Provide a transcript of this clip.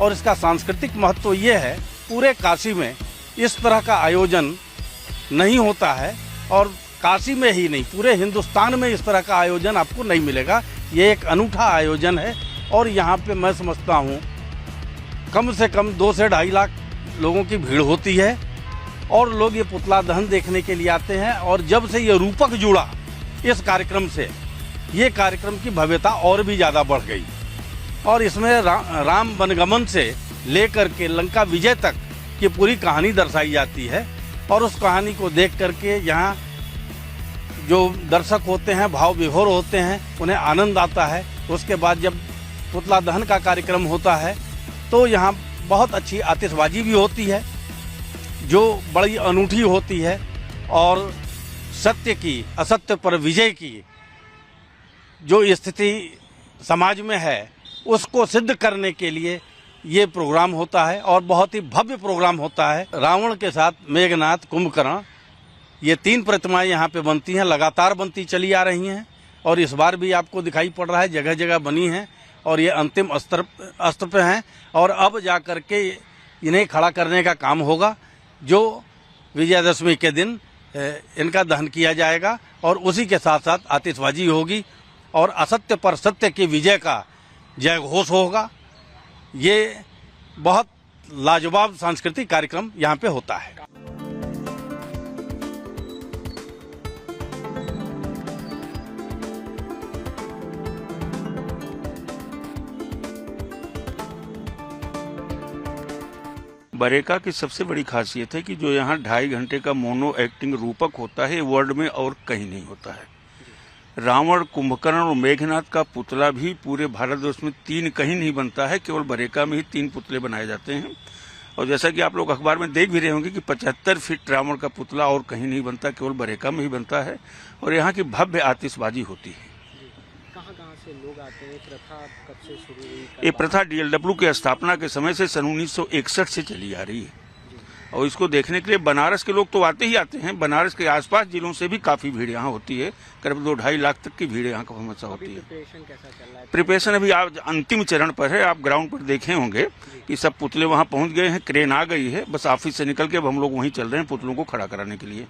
और इसका सांस्कृतिक महत्व ये है, पूरे काशी में इस तरह का आयोजन नहीं होता है और काशी में ही नहीं पूरे हिंदुस्तान में इस तरह का आयोजन आपको नहीं मिलेगा। ये एक अनूठा आयोजन है और यहाँ पे मैं समझता हूँ कम से कम 2 से 2.5 लाख लोगों की भीड़ होती है और लोग ये पुतला दहन देखने के लिए आते हैं। और जब से ये रूपक जुड़ा इस कार्यक्रम से, ये कार्यक्रम की भव्यता और भी ज़्यादा बढ़ गई और इसमें राम वनगमन से लेकर के लंका विजय तक की पूरी कहानी दर्शाई जाती है और उस कहानी को देख करके यहाँ जो दर्शक होते हैं भाव विभोर होते हैं, उन्हें आनंद आता है। उसके बाद जब पुतला दहन का कार्यक्रम होता है तो यहाँ बहुत अच्छी आतिशबाजी भी होती है जो बड़ी अनूठी होती है और सत्य की असत्य पर विजय की जो स्थिति समाज में है उसको सिद्ध करने के लिए ये प्रोग्राम होता है और बहुत ही भव्य प्रोग्राम होता है। रावण के साथ मेघनाथ, कुंभकर्ण, ये 3 प्रतिमाएं यहाँ पे बनती हैं, लगातार बनती चली आ रही हैं और इस बार भी आपको दिखाई पड़ रहा है जगह जगह बनी हैं और ये अंतिम स्तर पे हैं और अब जा कर के इन्हें खड़ा करने का काम होगा जो विजयदशमी के दिन इनका दहन किया जाएगा और उसी के साथ साथ आतिशबाजी होगी और असत्य पर सत्य की विजय का जय घोष होगा। ये बहुत लाजवाब सांस्कृतिक कार्यक्रम यहाँ पे होता है। बरेका की सबसे बड़ी खासियत है कि जो यहाँ 2.5 घंटे का मोनो एक्टिंग रूपक होता है वर्ल्ड में और कहीं नहीं होता है। रावण, कुंभकर्ण और मेघनाथ का पुतला भी पूरे भारतवर्ष में 3 कहीं नहीं बनता है, केवल बरेका में ही 3 पुतले बनाए जाते हैं। और जैसा कि आप लोग अखबार में देख भी रहे होंगे कि 75 फीट रावण का पुतला और कहीं नहीं बनता, केवल बरेका में ही बनता है और यहाँ की भव्य आतिशबाजी होती है। कहाँ से लोग आते हैं? प्रथा कब से शुरू हुई? ये प्रथा DLW की स्थापना के समय से सन 1961 से चली आ रही है और इसको देखने के लिए बनारस के लोग तो आते ही आते हैं। बनारस के आसपास जिलों से भी काफी भीड़ यहाँ होती है, करीब 2-2.5 लाख तक की भीड़ यहाँ का हमेशा होती है। प्रिपरेशन कैसा चल रहा है? प्रिपरेशन अभी आप अंतिम चरण पर है। आप ग्राउंड पर देखे होंगे कि सब पुतले वहाँ पहुँच गए हैं, क्रेन आ गई है, बस ऑफिस से निकल के अब हम लोग वहीं चल रहे हैं पुतलों को खड़ा कराने के लिए।